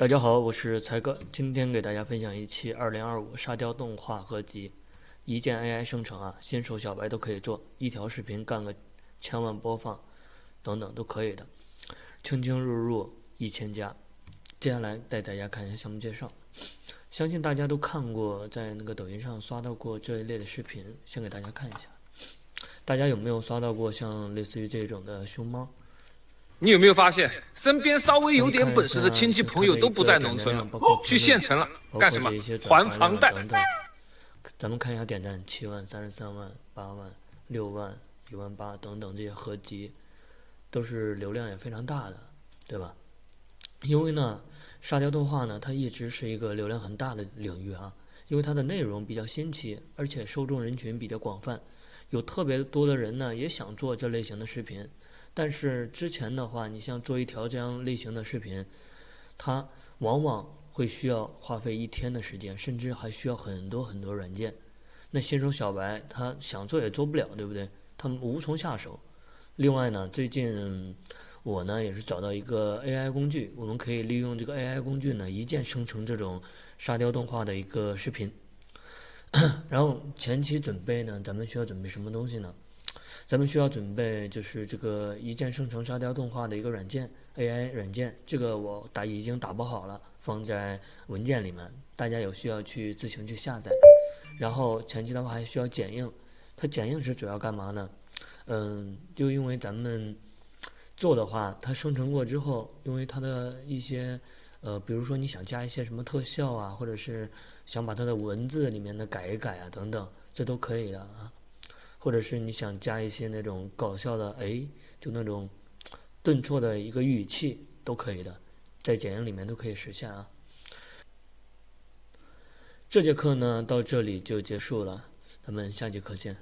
大家好，我是才哥，今天给大家分享一期2025沙雕动画合集，一键 AI 生成啊，新手小白都可以做，一条视频干个1000万播放，等等都可以的，轻轻入入1000加。接下来带大家看一下项目介绍，相信大家都看过，在那个抖音上刷到过这一类的视频，先给大家看一下。大家有没有刷到过像类似于这种的熊猫？你有没有发现，身边稍微有点本事的亲戚朋友都不在农村了，去县城了，干什么？还房贷。等等。咱们看一下点赞7万、33万、8万、6万、18000等等这些合集，都是流量也非常大的，对吧？因为呢，沙雕动画呢，它一直是一个流量很大的领域啊，因为它的内容比较新奇，而且受众人群比较广泛，有特别多的人呢也想做这类型的视频。但是之前的话，你像做一条这样类型的视频，它往往会需要花费1天的时间，甚至还需要很多软件。那新手小白他想做也做不了，对不对？他们无从下手。另外呢，最近我呢也是找到一个 AI 工具，我们可以利用这个 AI 工具呢，一键生成这种沙雕动画的一个视频。然后前期准备呢，咱们需要准备什么东西呢？咱们需要准备就是这个一键生成沙雕动画的一个软件 AI 软件，这个我已经打包好了，放在文件里面，大家有需要去自行去下载。然后前期的话还需要剪映，它剪映是主要干嘛呢？就因为咱们做的话，它生成过之后，因为它的一些比如说你想加一些什么特效啊，或者是想把它的文字里面的改一改啊等等，这都可以的啊。或者是你想加一些那种搞笑的，就那种顿挫的一个语气都可以的，在剪映里面都可以实现啊。这节课呢到这里就结束了，咱们下节课见。